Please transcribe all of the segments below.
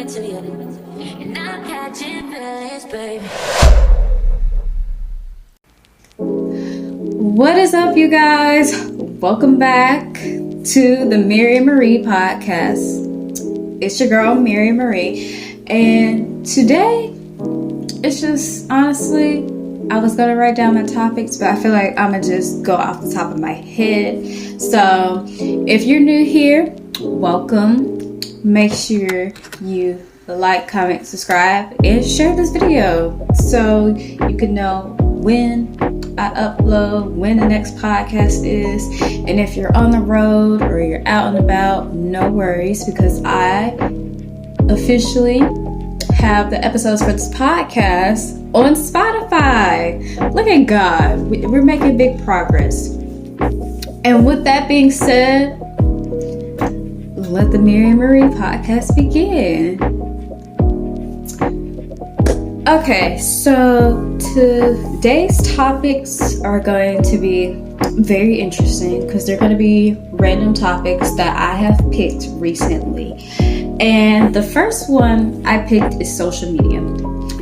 to you, and I'm catching feelings, baby. What is up, you guys? Welcome back to the Meriamarie podcast. It's your girl, Meriamarie, and today it's just honestly, I was gonna write down my topics, but I feel like I'm gonna just go off the top of my head. So if you're new here, welcome. Make sure you like, comment, subscribe, and share this video so you can know when I upload, when the next podcast is. And if you're on the road or you're out and about, no worries, because I officially have the episodes for this podcast on Spotify. Look at God. We're making big progress. And with that being said, let the Meriamarie podcast begin. Okay, so today's topics are going to be very interesting because they're going to be random topics that I have picked recently. And the first one I picked is social media.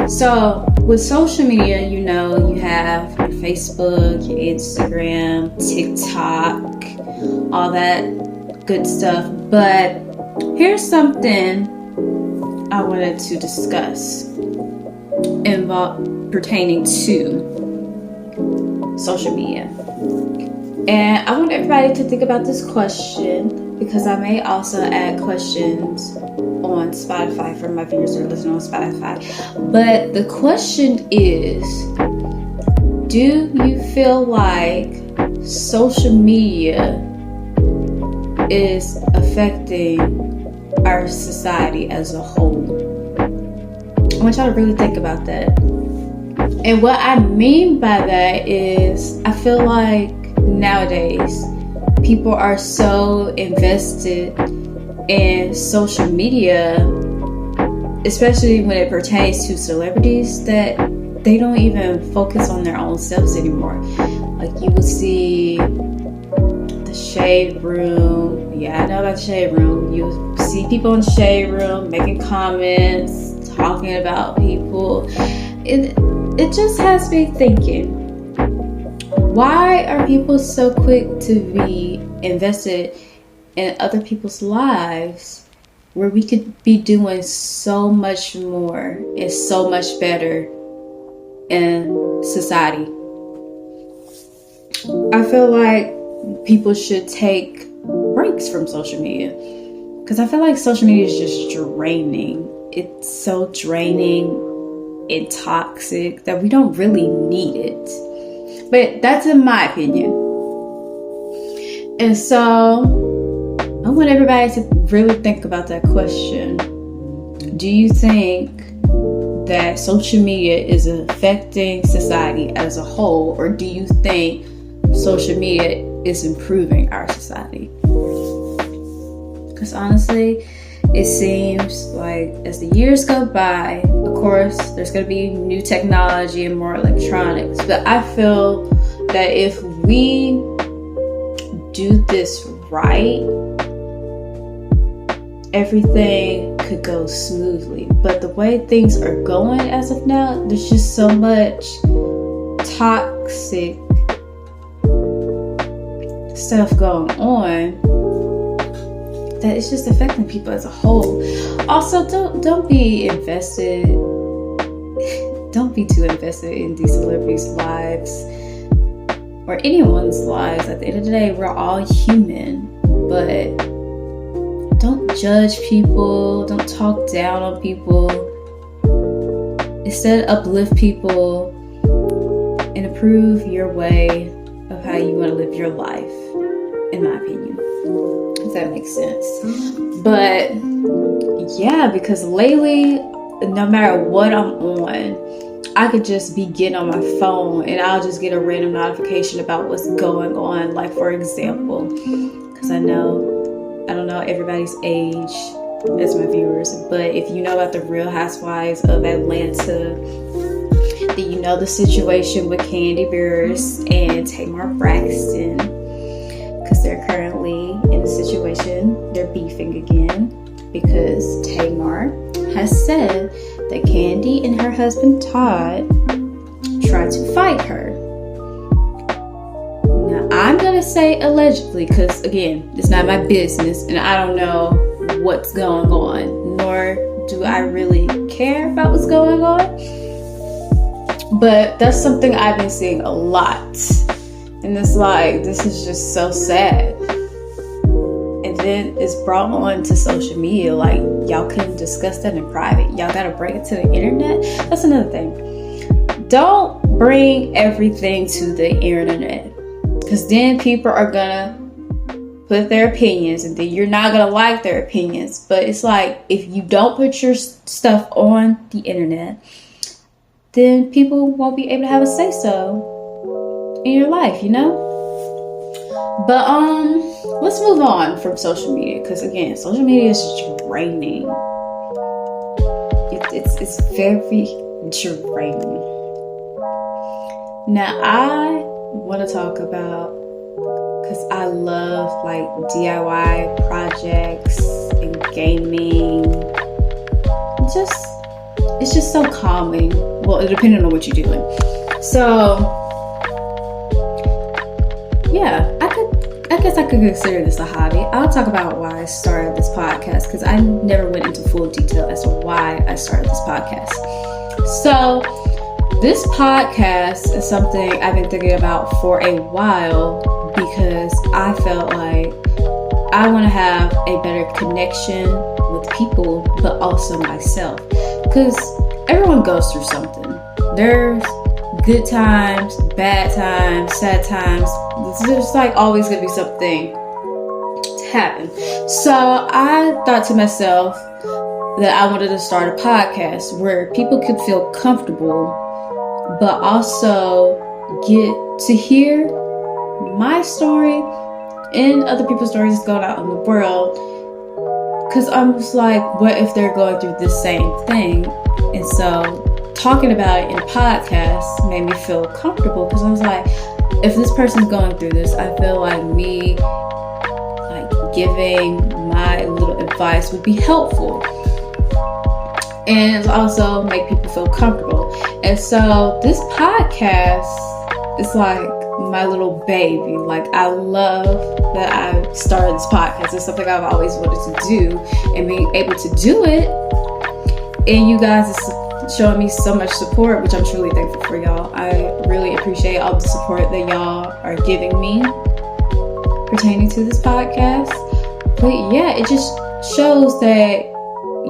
So with social media, you know, you have your Facebook, your Instagram, TikTok, all that good stuff. But here's something I wanted to discuss pertaining to social media. And I want everybody to think about this question because I may also add questions on Spotify for my viewers that are listening on Spotify. But the question is, do you feel like social media is affecting our society as a whole? I want y'all to really think about that. And what I mean by that is, I feel like nowadays people are so invested in social media, especially when it pertains to celebrities, that they don't even focus on their own selves anymore. Like you would see the shade room. Yeah, I know about the shade room. You see people in the shade room making comments, talking about people. It just has me thinking, why are people so quick to be invested in other people's lives where we could be doing so much more and so much better in society? I feel like people should take breaks from social media because I feel like social media is just draining. It's so draining and toxic that we don't really need it. But that's in my opinion. And so I want everybody to really think about that question. Do you think that social media is affecting society as a whole, or do you think social media is improving our society? Because honestly, it seems like as the years go by, of course, there's going to be new technology and more electronics. But I feel that if we do this right, everything could go smoothly. But the way things are going as of now, there's just so much toxic stuff going on that it's just affecting people as a whole. Also, don't be invested. Don't be too invested in these celebrities' lives or anyone's lives. At the end of the day, we're all human, but don't judge people. Don't talk down on people. Instead, uplift people and improve your way of how you want to live your life, in my opinion. If that makes sense. But yeah, because lately, no matter what I'm on, I could just be getting on my phone and I'll just get a random notification about what's going on. Like, for example, because I don't know everybody's age as my viewers, but if you know about the Real Housewives of Atlanta, then you know the situation with Kandi Burruss and Tamar Braxton, because they're currently in a situation, they're beefing again because Tamar has said that Candy and her husband Todd tried to fight her. Now, I'm going to say allegedly because, again, it's not my business and I don't know what's going on, nor do I really care about what's going on. But that's something I've been seeing a lot. And it's like, this is just so sad. And then it's brought on to social media. Like, y'all couldn't discuss that in private. Y'all got to bring it to the internet. That's another thing. Don't bring everything to the internet. Because then people are going to put their opinions, and then you're not gonna like their opinions. But it's like, if you don't put your stuff on the internet, then people won't be able to have a say so in your life, you know. But let's move on from social media, because again, social media is draining. It's very draining. Now I want to talk about, because I love like DIY projects and gaming. It's just so calming. Well, depending on what you're doing. So yeah, I guess I could consider this a hobby. I'll talk about why I started this podcast, because I never went into full detail as to why I started this podcast. So this podcast is something I've been thinking about for a while, because I felt like I want to have a better connection with people, but also myself. Because everyone goes through something. There's good times, bad times, sad times. There's like always going to be something to happen. So I thought to myself that I wanted to start a podcast where people could feel comfortable, but also get to hear my story and other people's stories that's going out in the world. Because I'm just like, what if they're going through the same thing? And so talking about it in a podcast made me feel comfortable, because I was like, if this person's going through this, I feel like me like giving my little advice would be helpful, and also make people feel comfortable. And so this podcast is like my little baby. Like, I love that I started this podcast. It's something I've always wanted to do, and being able to do it, and you guys are showing me so much support, which I'm truly thankful for, y'all. I really appreciate all the support that y'all are giving me pertaining to this podcast. But yeah, it just shows that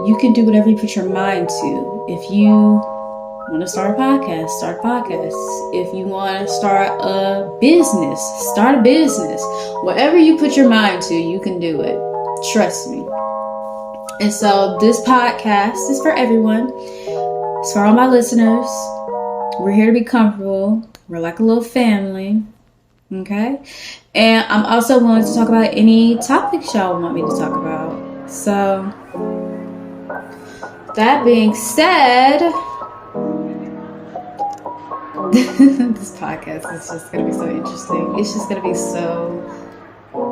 you can do whatever you put your mind to. If you want to start a podcast, start a podcast. If you want to start a business, start a business. Whatever you put your mind to, you can do it. Trust me. And so this podcast is for everyone. It's for all my listeners. We're here to be comfortable. We're like a little family. Okay? And I'm also willing to talk about any topics y'all want me to talk about. So, that being said, this podcast is just going to be so interesting. It's just going to be so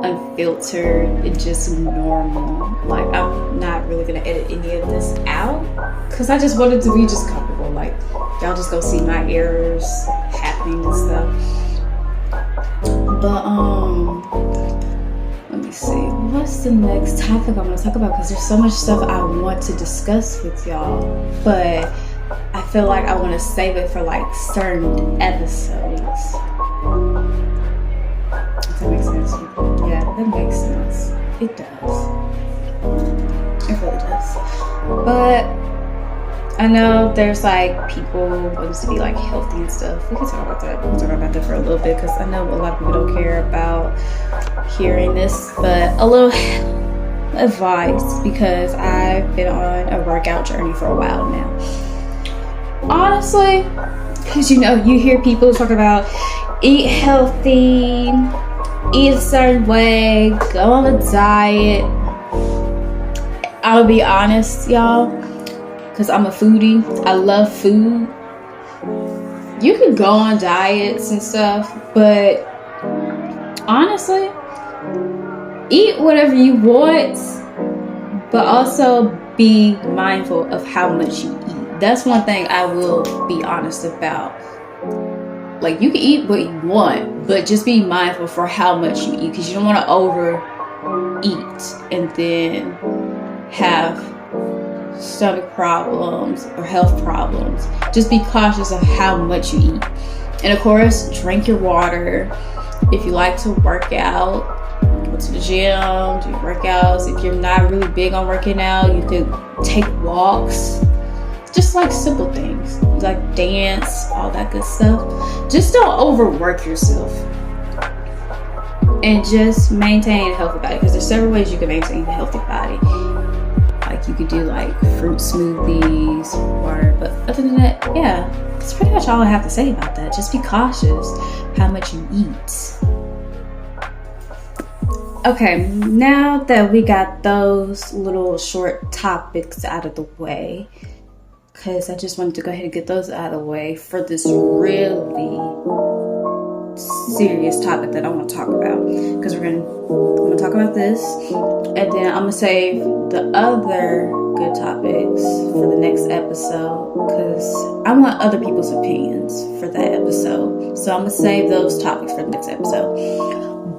unfiltered and just normal. Like, I'm not really going to edit any of this out, because I just wanted to be just comfortable. Like, y'all just go see my errors happening and stuff. But let me see, what's the next topic I want to talk about? Because there's so much stuff I want to discuss with y'all, but I feel like I want to save it for like certain episodes. Does that make sense? Yeah, that makes sense. It does. It really does. But I know there's like people want to be like healthy and stuff. We can talk about that. We'll talk about that for a little bit, because I know a lot of people don't care about hearing this, but a little advice, because I've been on a workout journey for a while now. Honestly, because you know, you hear people talk about eat healthy, eat a certain way, go on a diet. I'll be honest, y'all, because I'm a foodie. I love food. You can go on diets and stuff, but honestly, eat whatever you want, but also be mindful of how much you eat. That's one thing I will be honest about. Like, you can eat what you want, but just be mindful for how much you eat, because you don't want to overeat and then have stomach problems or health problems. Just be cautious of how much you eat. And of course, drink your water. If you like to work out, go to the gym, do workouts. If you're not really big on working out, you could take walks. Just like simple things, like dance, all that good stuff. Just don't overwork yourself. And just maintain a healthy body, because there's several ways you can maintain a healthy body. Like, you could do like fruit smoothies, water, but other than that, yeah, that's pretty much all I have to say about that. Just be cautious how much you eat. Okay, now that we got those little short topics out of the way, because I just wanted to go ahead and get those out of the way for this really serious topic that I want to talk about. Because I'm gonna talk about this, and then I'm gonna save the other good topics for the next episode, because I want other people's opinions for that episode. So I'm gonna save those topics for the next episode.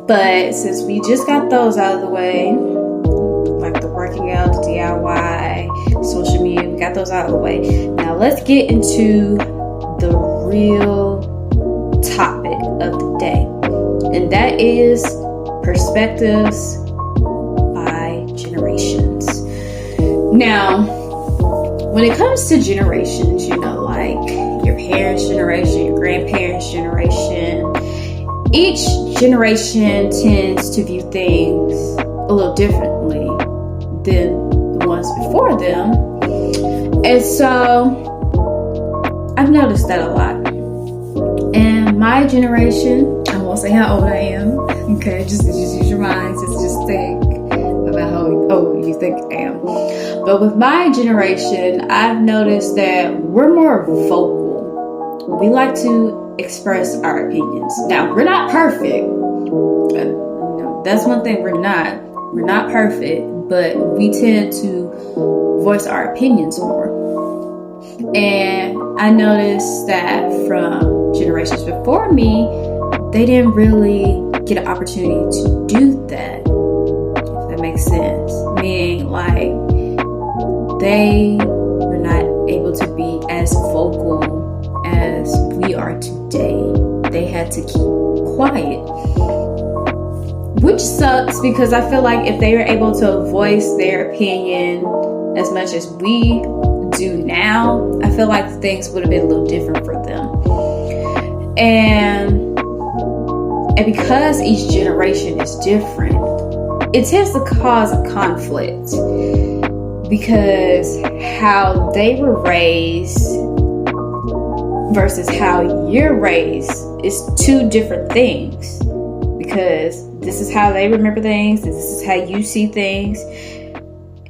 But since we just got those out of the way, like the working out, the DIY, social media, we got those out of the way. Now let's get into the real topic of the day. And that is perspectives by generations. Now, when it comes to generations, you know, like your parents' generation, your grandparents' generation, each generation tends to view things a little differently than the ones before them. And so I've noticed that a lot. And my generation, I won't say how old I am, okay, just use your minds, just think about how old you think I am. But with my generation, I've noticed that we're more vocal. We like to express our opinions. Now, we're not perfect. No, that's one thing we're not. We're not perfect, but we tend to voice our opinions more. And I noticed that from generations before me, they didn't really get an opportunity to do that, if that makes sense. Meaning, like, they were not able to be as vocal as we are today. They had to keep quiet, which sucks, because I feel like if they were able to voice their opinion as much as we do now, I feel like things would have been a little different for them. And because each generation is different, it tends to cause a conflict, because how they were raised versus how you're raised is two different things, because this is how they remember things, this is how you see things,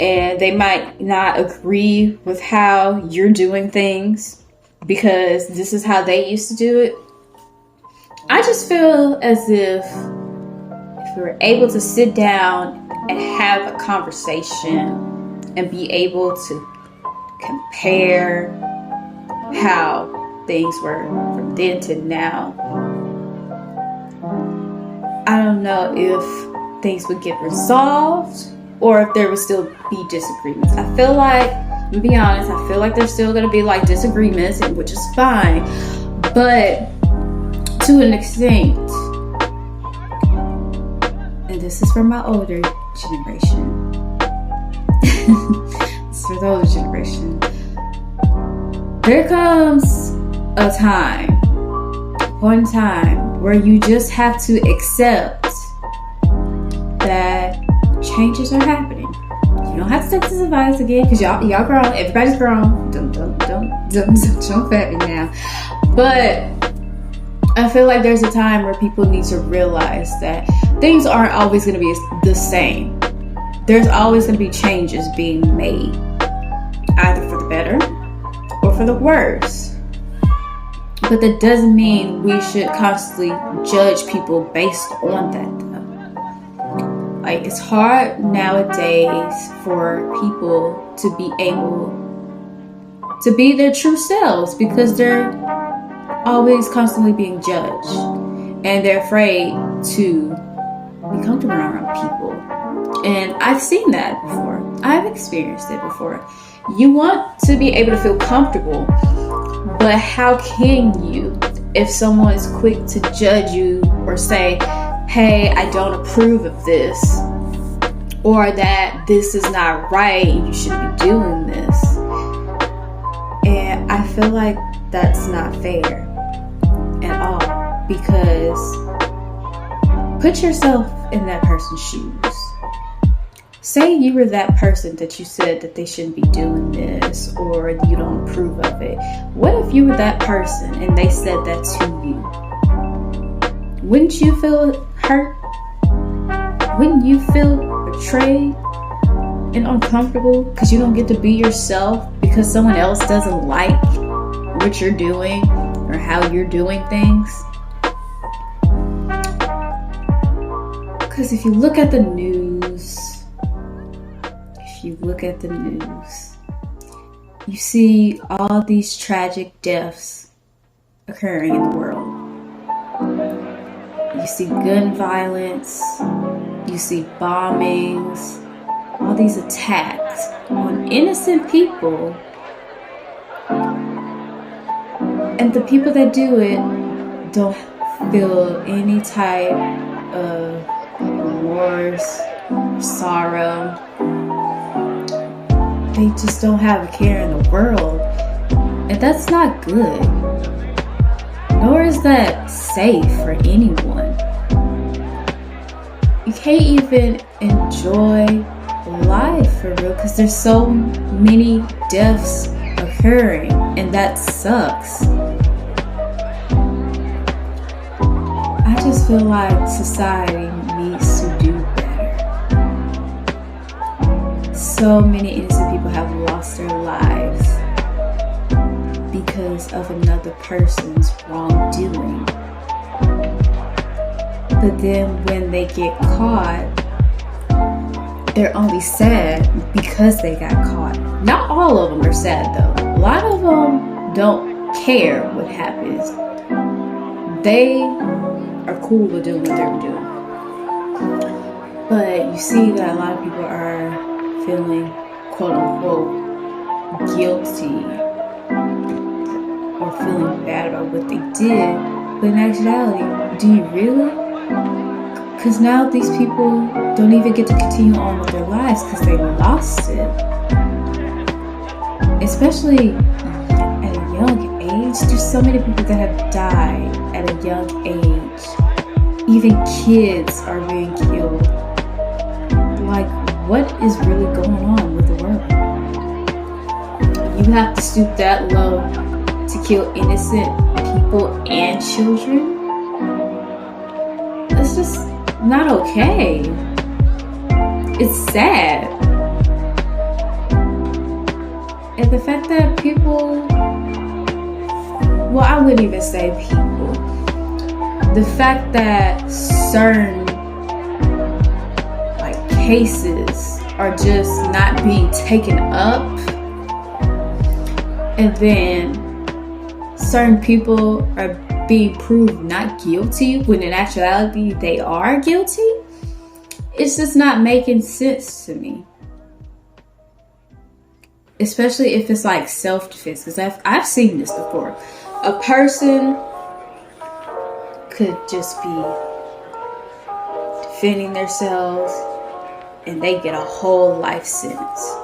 and they might not agree with how you're doing things because this is how they used to do it. I just feel as if we were able to sit down and have a conversation and be able to compare how things were from then to now, I don't know if things would get resolved or if there would still be disagreements. I feel like, to be honest, I feel like there's still going to be like disagreements, which is fine, but to an extent. And this is for my older generation. This is for the older generation. There comes a point in time where you just have to accept that changes are happening. You don't have to take this advice again, because y'all grown. Everybody's grown. Don't at me now. But I feel like there's a time where people need to realize that things aren't always going to be the same. There's always going to be changes being made, either for the better or for the worse. But that doesn't mean we should constantly judge people based on that, though. Like, Like, it's hard nowadays for people to be able to be their true selves because they're always constantly being judged, and they're afraid to be comfortable around people. And I've seen that before. I've experienced it before. You want to be able to feel comfortable, but how can you if someone is quick to judge you or say, hey, I don't approve of this, or that this is not right, you shouldn't be doing this. And I feel like that's not fair at all, because put yourself in that person's shoes. Say you were that person that you said that they shouldn't be doing this, or you don't approve of it. What if you were that person and they said that to you? Wouldn't you feel hurt? Wouldn't you feel betrayed and uncomfortable because you don't get to be yourself because someone else doesn't like what you're doing or how you're doing things? Because if you look at the news, you see all these tragic deaths occurring in the world. You see gun violence, you see bombings, all these attacks on innocent people. And the people that do it don't feel any type of remorse, sorrow. They just don't have a care in the world. And that's not good. Nor is that safe for anyone. You can't even enjoy life for real because there's so many deaths occurring, and that sucks. I just feel like society needs to do better. So many innocent people have lost their lives because of another person's wrongdoing. But then when they get caught, they're only sad because they got caught. Not all of them are sad though. A lot of them don't care what happens. They are cool with doing what they're doing. But you see that a lot of people are feeling quote unquote guilty or feeling bad about what they did. But in actuality, do you really? Because now these people don't even get to continue on with their lives because they lost it. Especially at a young age. There's so many people that have died at a young age. Even kids are being killed. Like, what is really going on with the world? You have to stoop that low to kill innocent people and children? It's just not okay. It's sad. And the fact that people, well, I wouldn't even say people. The fact that certain like cases are just not being taken up, and then certain people are being proved not guilty when in actuality they are guilty, it's just not making sense to me. Especially if it's like self-defense, because I've seen this before. A person could just be defending themselves and they get a whole life sentence.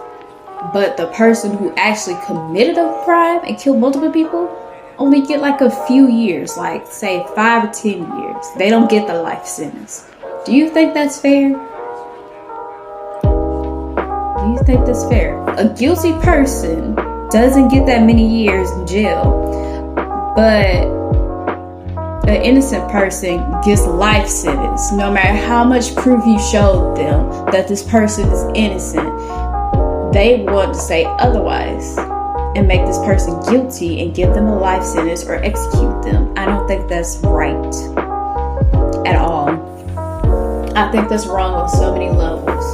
But the person who actually committed a crime and killed multiple people only get like a few years, like say 5 or 10 years. They don't get the life sentence. Do you think that's fair? Do you think that's fair? A guilty person doesn't get that many years in jail, but an innocent person gets a life sentence no matter how much proof you showed them that this person is innocent. They want to say otherwise and make this person guilty and give them a life sentence or execute them. I don't think that's right at all. I think that's wrong on so many levels.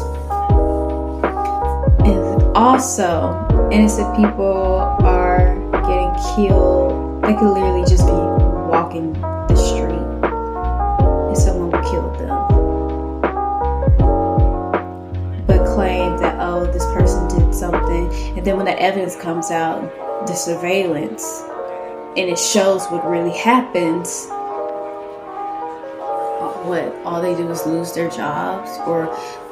And also, innocent people are getting killed. They could literally just be walking the street and someone will kill them. But claim that, oh, this person did something. And then when the evidence comes out, the surveillance, and it shows what really happens, what all they do is lose their jobs, or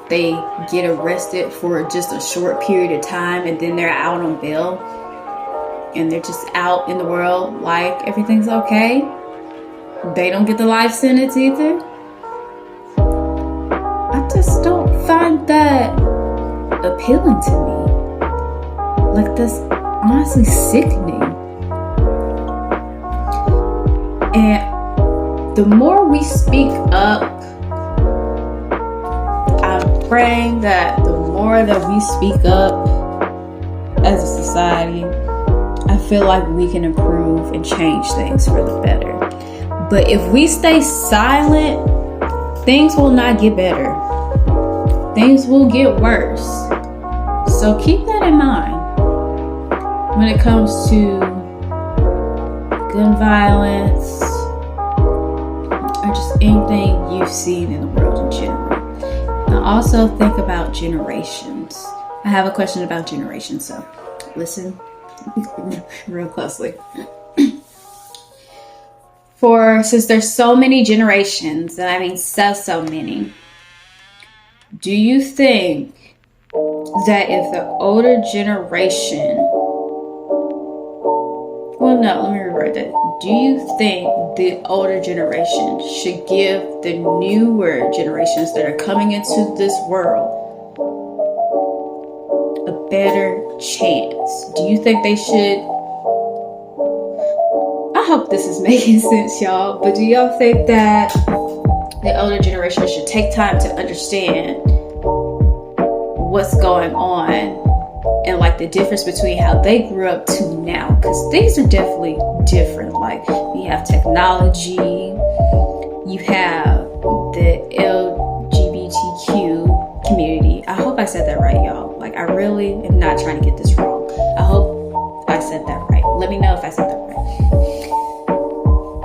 they get arrested for just a short period of time and then they're out on bail and they're just out in the world like everything's okay. They don't get the life sentence either. I just don't find that appealing to me. Like, that's honestly sickening. And the more we speak up, I'm praying that the more that we speak up as a society, I feel like we can improve and change things for the better. But if we stay silent, things will not get better. Things will get worse. So keep that in mind when it comes to gun violence or just anything you've seen in the world in general. Now also think about generations. I have a question about generations, so listen real closely. Since there's so many generations, and I mean so many, do you think that if the older generation, well, no, let me reword that. Do you think the older generation should give the newer generations that are coming into this world a better chance? Do you think they should? I hope this is making sense, y'all. But do y'all think that the older generation should take time to understand what's going on and like the difference between how they grew up to now? Because things are definitely different. Like, you have technology, you have the LGBTQ community. I hope I said that right, y'all. Like, I really am not trying to get this wrong. I hope I said that right. Let me know if I said that right.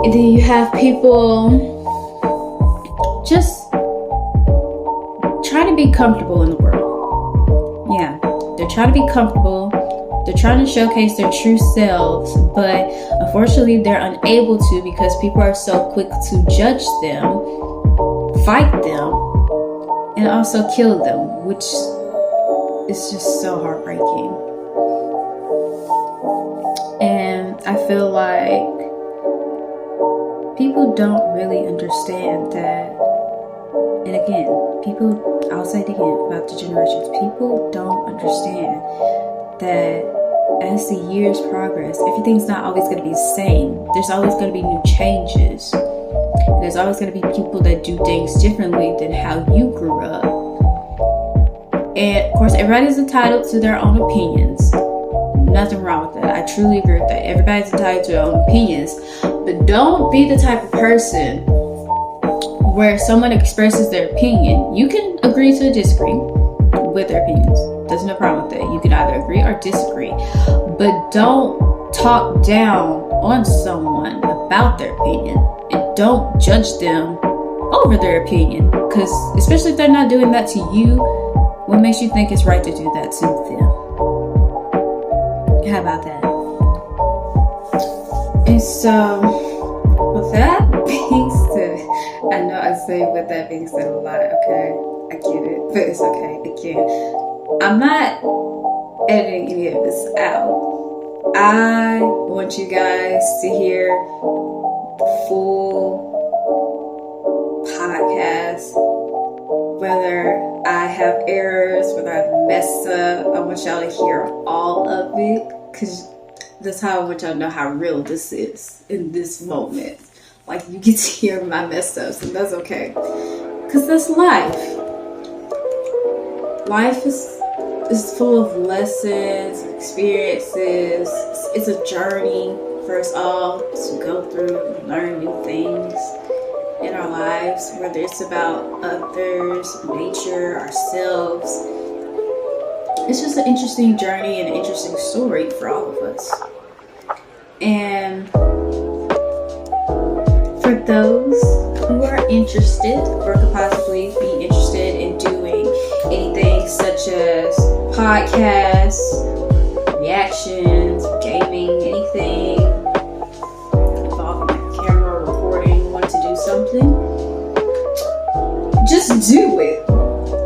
And then you have people just trying to be comfortable in the world. Yeah, they're trying to be comfortable. They're trying to showcase their true selves, but unfortunately they're unable to because people are so quick to judge them, fight them, and also kill them, which is just so heartbreaking. And I feel like people don't really understand that. And again, I'll say it again about the generations, people don't understand that as the years progress, everything's not always going to be the same. There's always going to be new changes. There's always going to be people that do things differently than how you grew up. And of course, everybody's entitled to their own opinions. Nothing wrong with that. I truly agree with that. Everybody's entitled to their own opinions. But don't be the type of person where someone expresses their opinion. You can agree to disagree with their opinions. There's no problem with that. You can either agree or disagree. But don't talk down on someone about their opinion. And don't judge them over their opinion. Because especially if they're not doing that to you, what makes you think it's right to do that to them? How about that? And so, with that being said, I know I say with that being said a lot, okay? I get it, but it's okay. Again, I'm not editing any of this out. I want you guys to hear the full podcast, whether I have errors, whether I mess up. I want y'all to hear all of it, because that's how I want y'all to know how real this is in this moment. Like, you get to hear my mess ups, and that's okay, because that's life. Life is full of lessons, experiences. It's a journey for us all to go through and learn new things. in our lives, whether it's about others, nature, ourselves. It's just an interesting journey and an interesting story for all of us. And for those who are interested or could possibly be interested in doing anything such as podcasts, reactions, gaming, anything involving like camera recording, want to do something, just do it.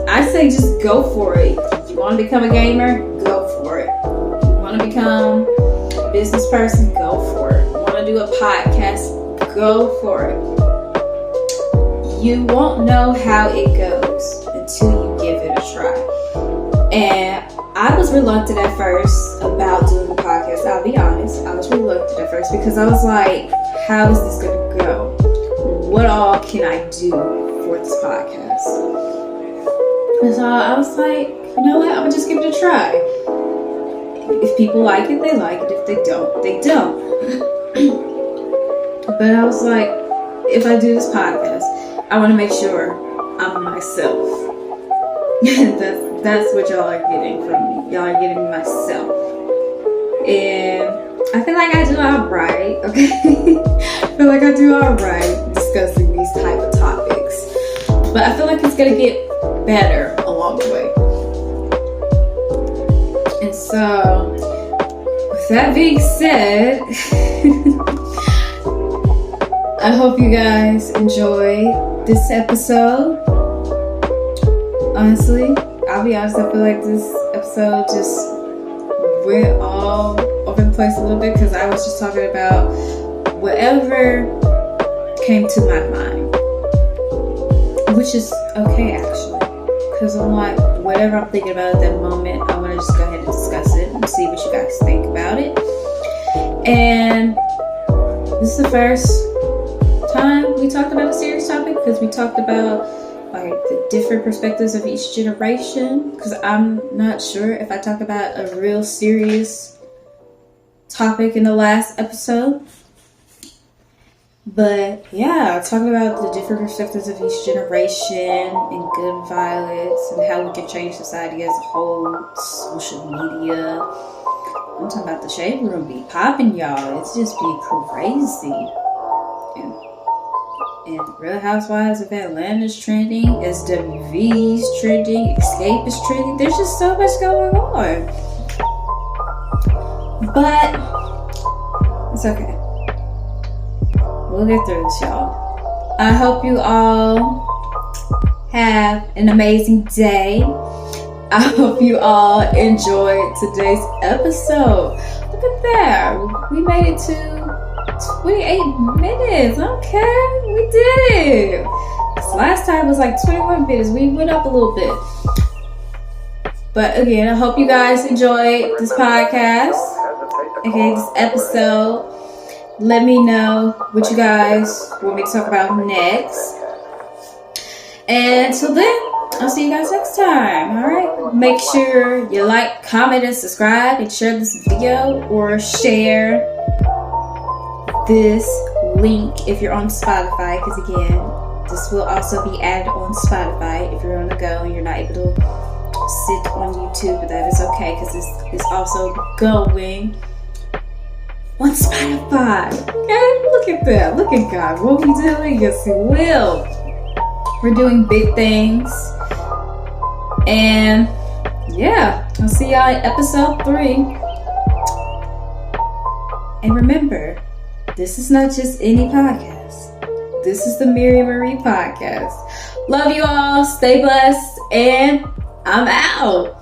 I say just go for it. You want to become a gamer? Go for it. You want to become a business person? Go for it. You want to do a podcast? Go for it. You won't know how it goes until you give it a try. And I was reluctant at first about doing the podcast. I'll be honest. I was reluctant at first because I was like, how is this going to go? What all can I do for this podcast? And so I was like, you know what? I'm going to just give it a try. If people like it, they like it. If they don't, they don't. But I was like, if I do this podcast, I want to make sure I'm myself. That's what y'all are getting from me. Y'all are getting myself. And I feel like I do alright, okay? I feel like I do alright discussing these type of topics. But I feel like it's going to get better along the way. And so, with that being said, I hope you guys enjoy this episode. Honestly, I'll be honest, I feel like this episode just went all over the place a little bit because I was just talking about whatever came to my mind, which is okay actually, because I'm like, whatever I'm thinking about at that moment, I want to just go ahead and discuss it and see what you guys think about it. And this is the first time we talked about a serious topic because we talked about like the different perspectives of each generation, because I'm not sure if I talked about a real serious topic in the last episode. But yeah, talking about the different perspectives of each generation and good violence and how we can change society as a whole, social media. I'm talking about the shade room be popping, y'all. It's just be crazy. And Real Housewives of Atlanta is trending, SWV's trending, Escape is trending. There's just so much going on. But it's okay. We'll get through this, y'all. I hope you all have an amazing day. I hope you all enjoyed today's episode. Look at that. We made it to 28 minutes. Okay, we did it. This last time was like 21 minutes. We went up a little bit. But again, I hope you guys enjoyed this podcast. Okay, this episode. Let me know what you guys want me to talk about next. And until then, I'll see you guys next time. Alright? Make sure you like, comment, and subscribe, and share this video, or share this link if you're on Spotify, because again, this will also be added on Spotify if you're on the go and you're not able to sit on YouTube. But that is okay, because it's also going on Spotify. Okay, look at that. Look at God. What we doing? Yes, He will. We're doing big things. And yeah, I'll see y'all in episode 3. And remember, this is not just any podcast. This is the Meriamarie podcast. Love you all. Stay blessed. And I'm out.